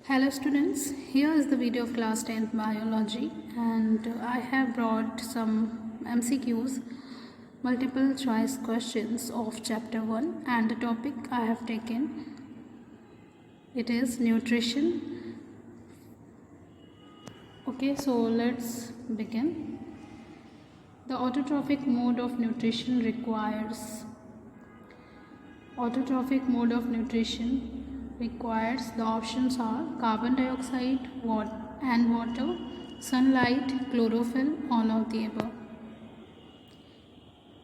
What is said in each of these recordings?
Hello students, here is the video of class 10th biology and I have brought some MCQs, multiple choice questions of chapter 1 and the topic I have taken, it is nutrition. Okay, so let's begin. The autotrophic mode of nutrition requires the options are carbon dioxide and water, sunlight, chlorophyll, all of the above.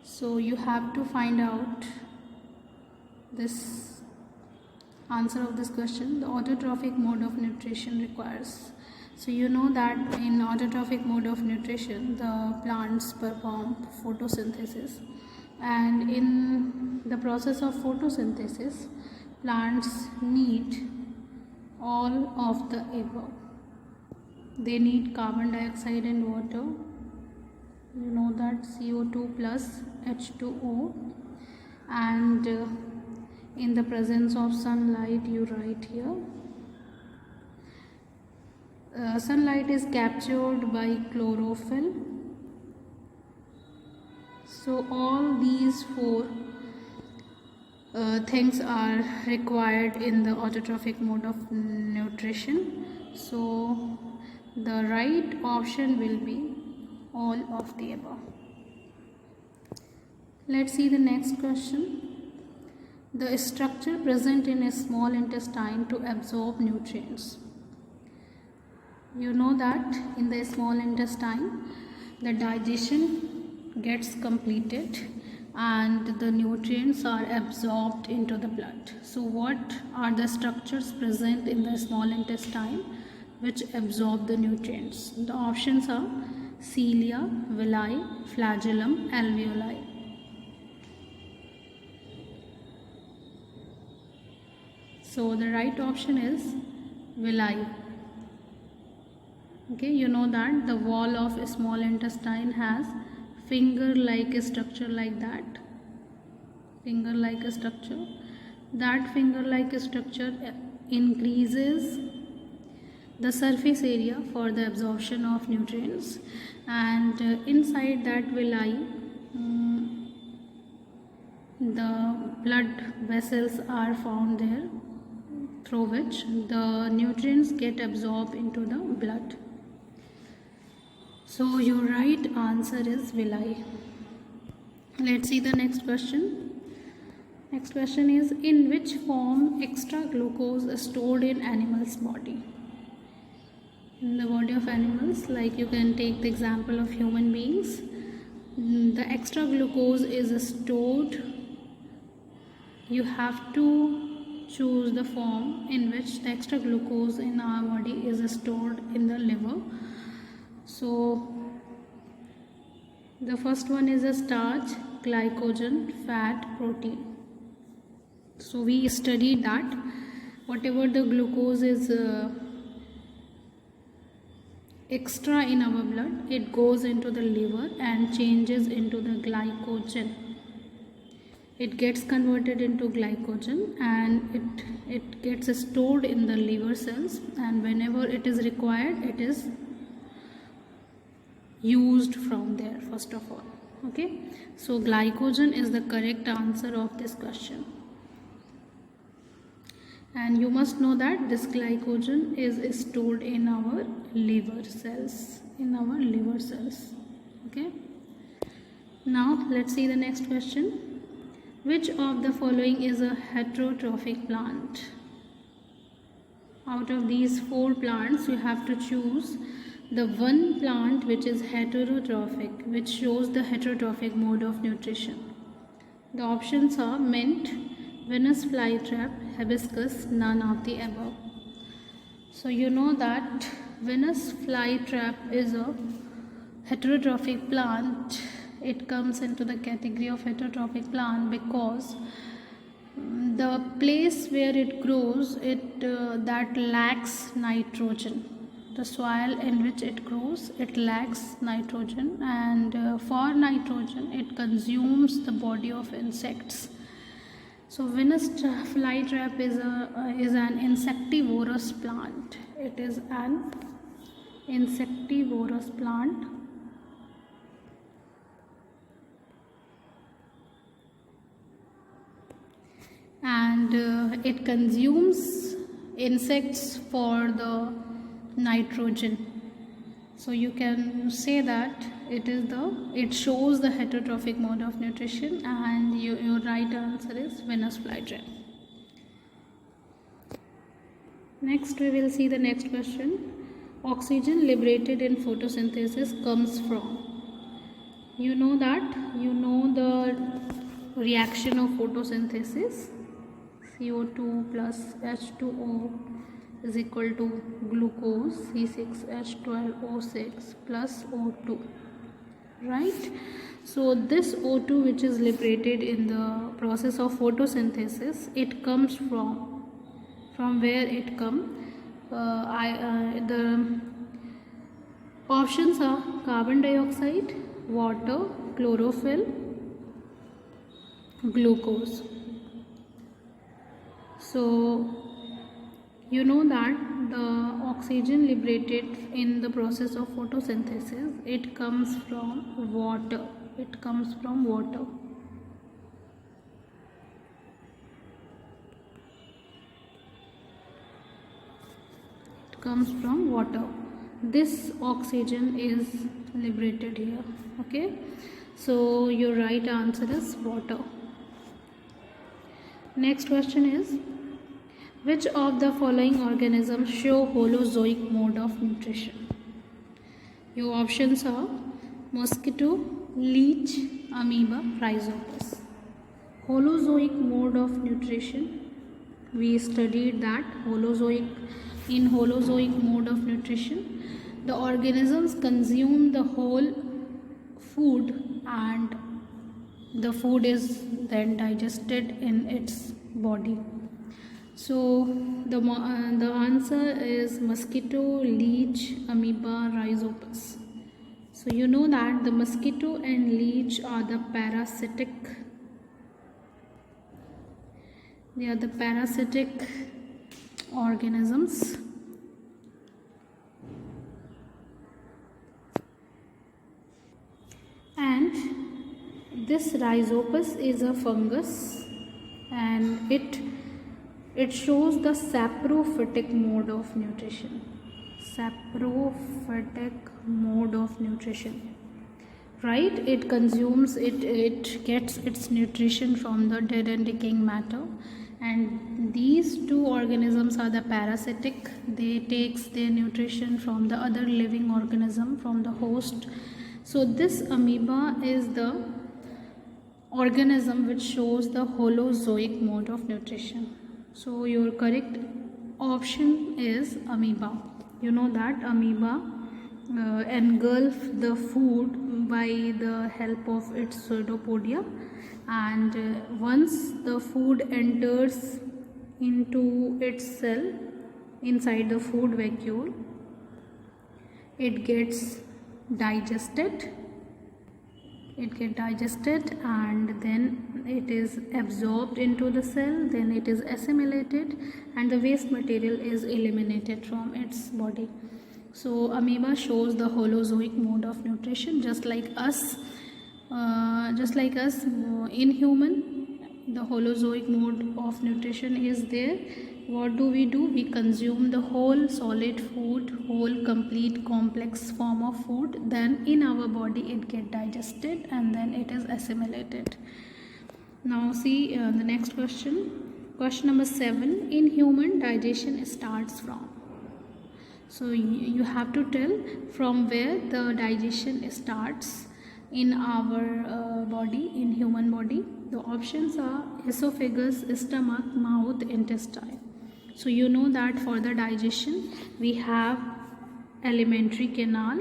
So you have to find out this answer of this question. The autotrophic mode of nutrition requires. So you know that in autotrophic mode of nutrition the plants perform photosynthesis, and in the process of photosynthesis plants need all of the above. They need carbon dioxide and water, you know that CO2 plus H2O, and in the presence of sunlight, you write here sunlight is captured by chlorophyll. So all these four things are required in the autotrophic mode of nutrition. So the right option will be all of the above. Let's see the next question. The structure present in a small intestine to absorb nutrients. You know that in the small intestine the digestion gets completed and the nutrients are absorbed into the blood. So what are the structures present in the small intestine which absorb the nutrients? The options are cilia, villi, flagellum, alveoli. So the right option is villi. Okay, you know that the wall of a small intestine has finger-like structure like that. Finger-like structure. That finger-like structure increases the surface area for the absorption of nutrients, and inside that villi the blood vessels are found there through which the nutrients get absorbed into the blood. So your right answer is villi. Let's see the next question. Next question is, in which form extra glucose is stored in animal's body? In the body of animals, like you can take the example of human beings, the extra glucose is stored. You have to choose the form in which the extra glucose in our body is stored in the liver. So the first one is a starch, glycogen, fat, protein. So we studied that whatever the glucose is extra in our blood, it goes into the liver and changes into the glycogen. It gets converted into glycogen and it gets stored in the liver cells, and whenever it is required it is used from there first of all. Okay, so glycogen is the correct answer of this question, and you must know that this glycogen is stored in our liver cells, okay. Now let's see the next question. Which of the following is a heterotrophic plant? Out of these four plants you have to choose the one plant which is heterotrophic, which shows the heterotrophic mode of nutrition. The options are mint, Venus flytrap, hibiscus, none of the above. So you know that Venus flytrap is a heterotrophic plant. It comes into the category of heterotrophic plant because the place where it grows, that lacks nitrogen. The soil in which it grows, it lacks nitrogen, and for nitrogen it consumes the body of insects. So Venus flytrap is an insectivorous plant. It is an insectivorous plant. And it consumes insects for the nitrogen. So you can say that it shows the heterotrophic mode of nutrition, and your right answer is Venus flytrap. Next we will see the next question. Oxygen liberated in photosynthesis comes from. You know the reaction of photosynthesis. CO2 plus H2O is equal to glucose, C6H12O6 plus O2, right? So this O2 which is liberated in the process of photosynthesis, it comes from where it comes? The options are carbon dioxide, water, chlorophyll, glucose. So you know that the oxygen liberated in the process of photosynthesis, it comes from water. It comes from water. It comes from water. This oxygen is liberated here. Okay, so your right answer is water. Next question is, which of the following organisms show holozoic mode of nutrition? Your options are mosquito, leech, amoeba, rhizopus. Holozoic mode of nutrition. We studied that in holozoic mode of nutrition, the organisms consume the whole food and the food is then digested in its body. So the answer is mosquito, leech, amoeba, rhizopus. So you know that the mosquito and leech are the parasitic. They are the parasitic organisms. And this rhizopus is a fungus, and it shows the saprophytic mode of nutrition. Saprophytic mode of nutrition, right? It consumes it gets its nutrition from the dead and decaying matter, and these two organisms are the parasitic. They takes their nutrition from the other living organism, from the host. So this amoeba is the organism which shows the holozoic mode of nutrition. So your correct option is amoeba. You know that amoeba engulf the food by the help of its pseudopodia, and once the food enters into its cell inside the food vacuole, it gets digested and then it is absorbed into the cell, then it is assimilated and the waste material is eliminated from its body. So amoeba shows the holozoic mode of nutrition, just like us in human. The holozoic mode of nutrition is there. What do? We consume the whole solid food, whole complete complex form of food, then in our body it get digested and then it is assimilated. Now see the next question. Question number 7. In human, digestion starts from. So you have to tell from where the digestion starts in our body, in human body. The options are esophagus, stomach, mouth, intestine. So you know that for the digestion we have alimentary canal.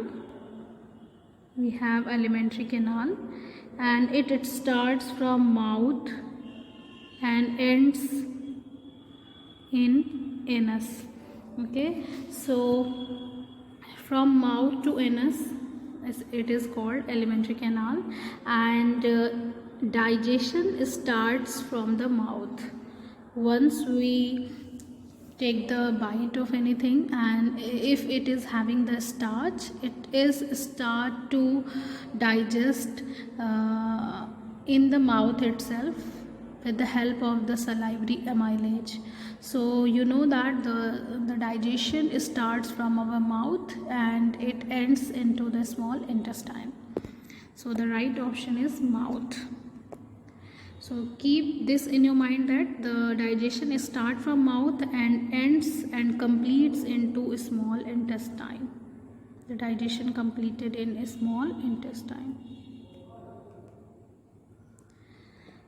And it starts from mouth and ends in anus. Okay, so from mouth to anus it is called alimentary canal, and digestion starts from the mouth. Once we take the bite of anything, and if it is having the starch, it is start to digest in the mouth itself with the help of the salivary amylase. So you know that the digestion starts from our mouth and it ends into the small intestine. So the right option is mouth. So keep this in your mind that the digestion start from mouth and ends and completes into small intestine. The digestion completed in a small intestine.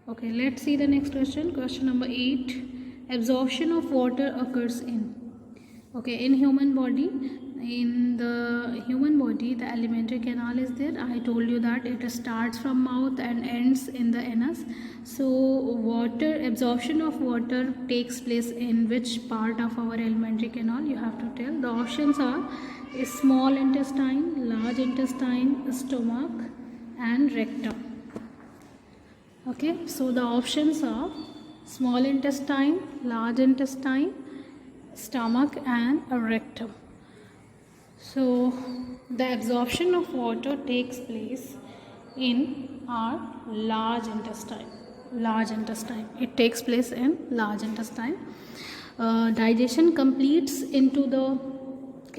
Okay, let's see the next question. Question number 8. Absorption of water occurs in. Okay, in the human body, the alimentary canal is there. I told you that it starts from mouth and ends in the anus. So absorption of water takes place in which part of our alimentary canal? You have to tell. The options are small intestine, large intestine, stomach and rectum. Okay, so the options are small intestine, large intestine, stomach and a rectum. So the absorption of water takes place in our large intestine. It takes place in large intestine. Digestion completes into the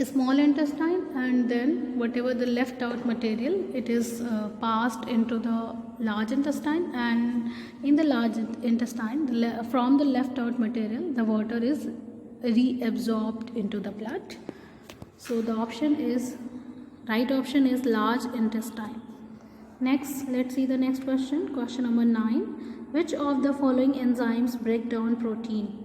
small intestine, and then whatever the left out material, it is passed into the large intestine, and in the large intestine from the left out material the water is reabsorbed into the blood. So the right option is large intestine. Next, let's see the next question. Question number 9. Which of the following enzymes break down protein?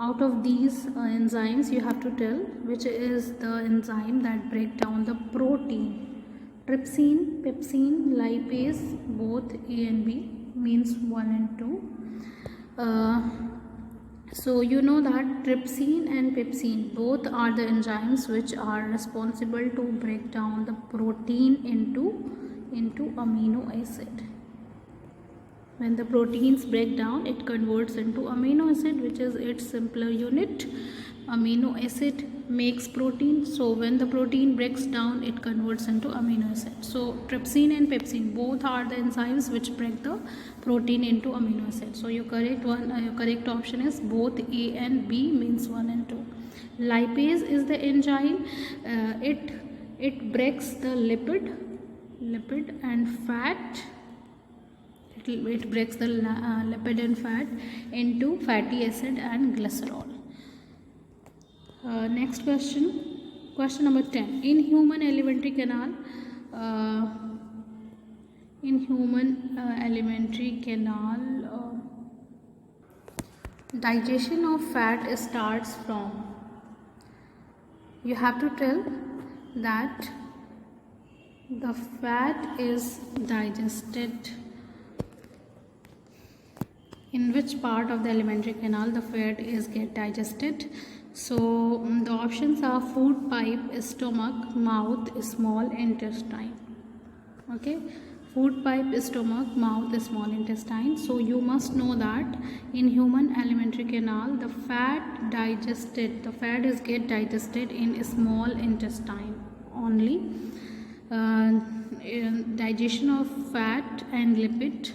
Out of these enzymes, you have to tell which is the enzyme that break down the protein. Trypsin, pepsin, lipase, both A and B, means 1 and 2. So you know that trypsin and pepsin both are the enzymes which are responsible to break down the protein into amino acid. When the proteins break down, it converts into amino acid, which is its simpler unit. Amino acid makes protein, so when the protein breaks down, it converts into amino acid. So trypsin and pepsin both are the enzymes which break the protein into amino acid. So your correct option is both A and B, means 1 and 2. Lipase is the enzyme. It breaks the lipid and fat. It breaks the lipid and fat into fatty acid and glycerol. Next question number 10. In human alimentary canal, digestion of fat starts from. You have to tell that the fat is digested. In which part of the alimentary canal the fat is get digested? So the options are food pipe, stomach, mouth, small intestine. Okay, food pipe, stomach, mouth, small intestine. So you must know that in human alimentary canal the fat is get digested in small intestine only. Digestion of fat and lipid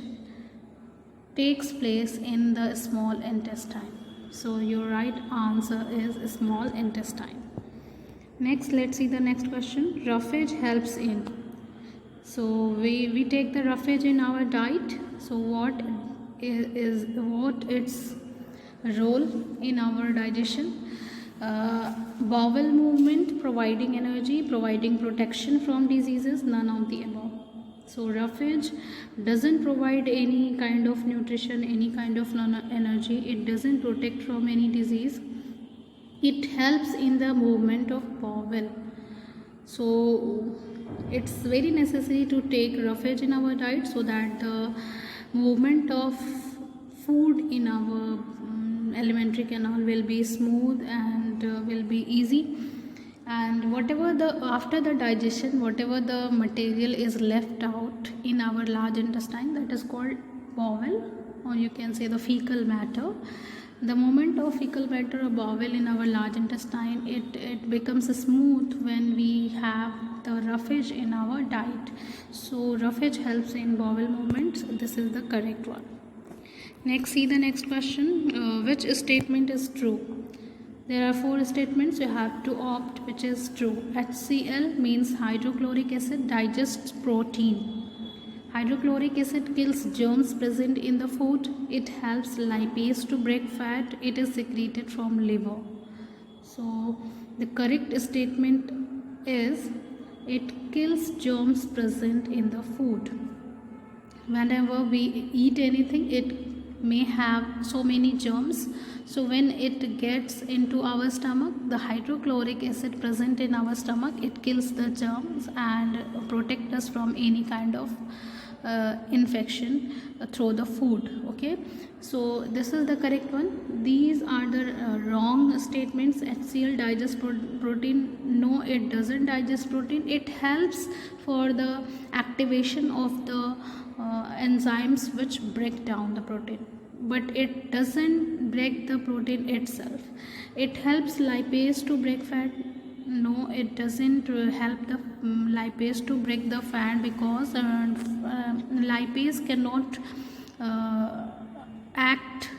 takes place in the small intestine. So your right answer is small intestine. Next, let's see the next question. Roughage helps in. So we take the roughage in our diet. So what its role in our digestion? Bowel movement, providing energy, providing protection from diseases, none of the above. So roughage doesn't provide any kind of nutrition, any kind of energy. It doesn't protect from any disease. It helps in the movement of bowel. So it's very necessary to take roughage in our diet so that the movement of food in our alimentary canal will be smooth and will be easy. And after the digestion, whatever the material is left out in our large intestine, that is called bowel, or you can say the fecal matter. The movement of fecal matter or bowel in our large intestine, it becomes smooth when we have the roughage in our diet. So roughage helps in bowel movements. This is the correct one. Next, see the next question. Which statement is true? There are 4 statements. You have to opt which is true. HCl means hydrochloric acid digests protein. Hydrochloric acid kills germs present in the food. It helps lipase to break fat. It is secreted from liver. So the correct statement is it kills germs present in the food. Whenever we eat anything, it may have so many germs. So when it gets into our stomach, the hydrochloric acid present in our stomach, it kills the germs and protect us from any kind of infection through the food. Okay, so this is the correct one. These are the wrong statements. HCl digests protein. No, it doesn't digest protein. It helps for the activation of the enzymes which break down the protein, but it doesn't break the protein itself. It helps lipase to break fat. No, it doesn't help the lipase to break the fat, because lipase cannot act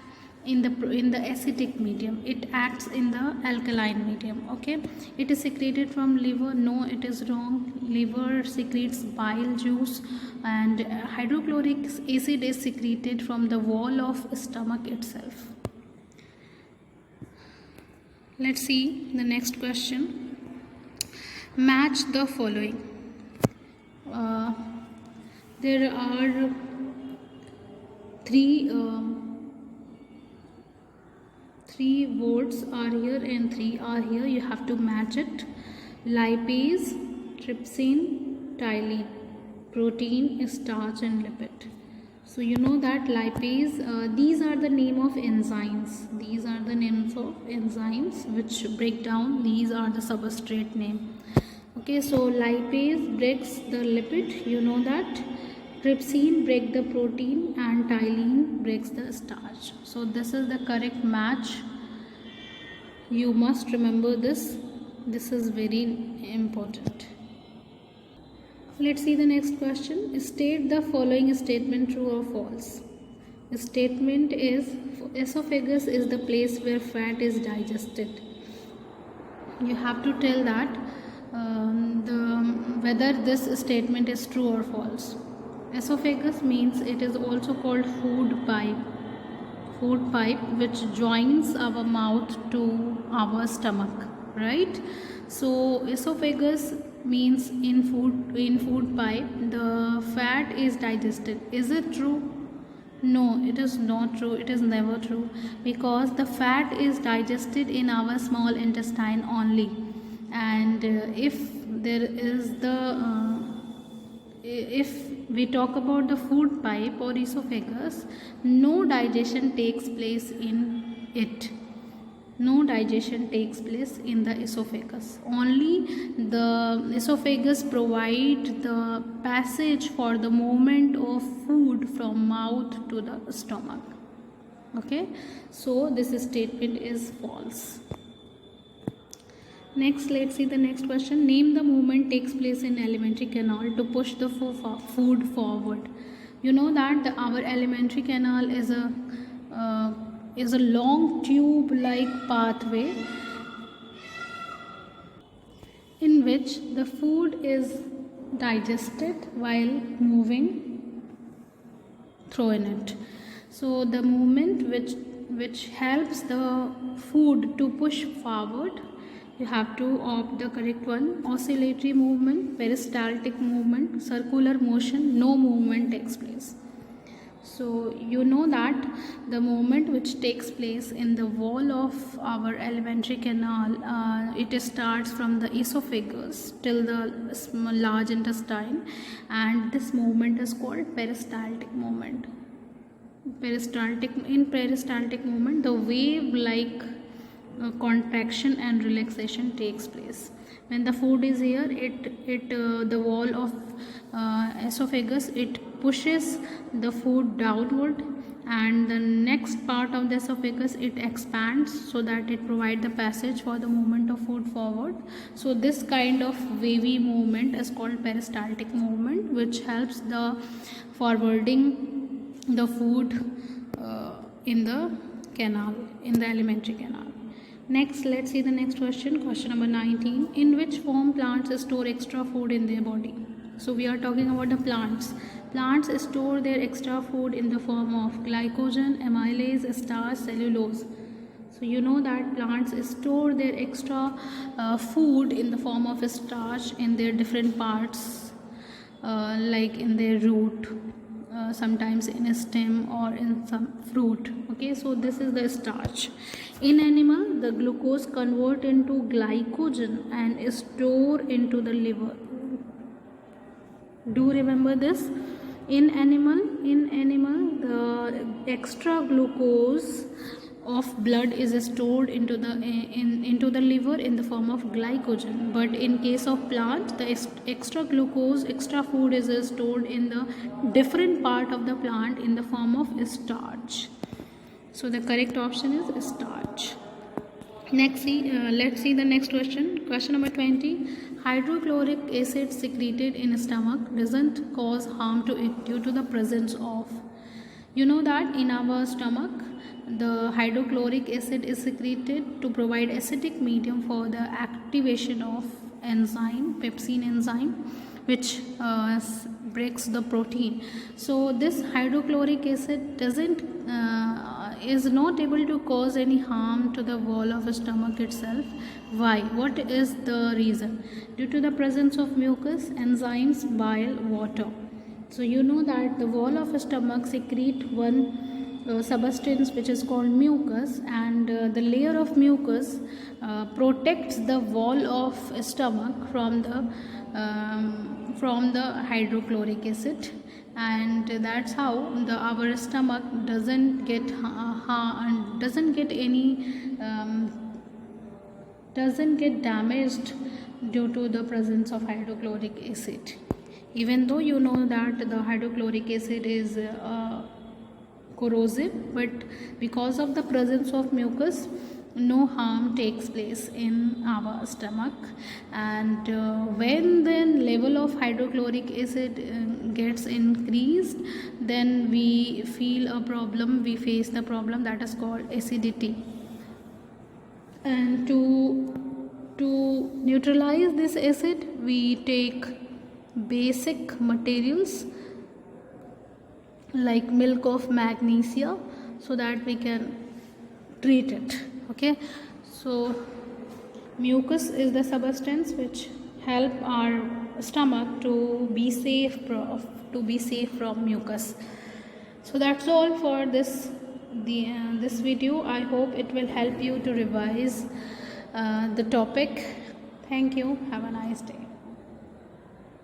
in the acidic medium. It acts in the alkaline medium. Okay, it is secreted from liver. No, it is wrong. Liver secretes bile juice, and hydrochloric acid is secreted from the wall of stomach itself. Let's see the next question. Match the following. There are three words are here and 3 are here. You have to match it. Lipase, trypsin, ptyalin, protein, starch and lipid. So you know that lipase, these are the name of enzymes. These are the names of enzymes which break down. These are the substrate name. Okay, so lipase breaks the lipid, you know that. Trypsin breaks the protein and ptyalin breaks the starch. So this is the correct match. You must remember this. This is very important. Let's see the next question. State the following statement, true or false. The statement is esophagus is the place where fat is digested. You have to tell that whether this statement is true or false. Esophagus means it is also called food pipe. Food pipe which joins our mouth to our stomach, right? So esophagus means in food pipe the fat is digested. Is it true? No, it is not true. It is never true, because the fat is digested in our small intestine only. And if there is if we talk about the food pipe or esophagus, no digestion takes place in it. No digestion takes place in the esophagus. Only the esophagus provide the passage for the movement of food from mouth to the stomach. Okay, so this statement is false. Next, let's see the next question. Name the movement takes place in alimentary canal to push the food forward. You know that our alimentary canal is a long tube-like pathway in which the food is digested while moving through in it. So the movement which helps the food to push forward, you have to opt the correct one. Oscillatory movement, peristaltic movement, circular motion, no movement takes place. So you know that the movement which takes place in the wall of our alimentary canal, it starts from the esophagus till the large intestine, and this movement is called peristaltic movement. In peristaltic movement, the wave like contraction and relaxation takes place. When the food is here, the wall of esophagus, it pushes the food downward, and the next part of the esophagus, it expands so that it provides the passage for the movement of food forward. So this kind of wavy movement is called peristaltic movement, which helps the forwarding the food in the canal, in the alimentary canal. Next, let's see the next question. Question number 19. In which form plants store extra food in their body? So we are talking about the plants. Plants store their extra food in the form of glycogen, amylase, starch, cellulose. So you know that plants store their extra food in the form of starch in their different parts, like in their root, sometimes in a stem or in some fruit. Okay, so this is the starch. In animal, the glucose convert into glycogen and is stored into the liver. Do remember this? In animal, the extra glucose of blood is stored into the liver in the form of glycogen, but in case of plant, the extra glucose, extra food is stored in the different part of the plant in the form of starch. So the correct option is starch. Next, let's see the next question. Question number 20. Hydrochloric acid secreted in stomach doesn't cause harm to it due to the presence of. You know that in our stomach, the hydrochloric acid is secreted to provide acidic medium for the activation of enzyme, pepsin enzyme, which breaks the protein. So this hydrochloric acid is not able to cause any harm to the wall of the stomach itself. Why? What is the reason? Due to the presence of mucus, enzymes, bile, water. So you know that the wall of the stomach secrete one substance which is called mucus, and the layer of mucus protects the wall of stomach from the hydrochloric acid, and that's how our stomach doesn't get damaged due to the presence of hydrochloric acid. Even though you know that the hydrochloric acid is corrosive, but because of the presence of mucus, no harm takes place in our stomach. And when the level of hydrochloric acid gets increased, then we feel a problem, we face the problem that is called acidity. And to neutralize this acid, we take basic materials like milk of magnesia so that we can treat it. Okay, so mucus is the substance which help our stomach to be safe from mucus. So that's all for this video. I hope it will help you to revise the topic. Thank you. Have a nice day.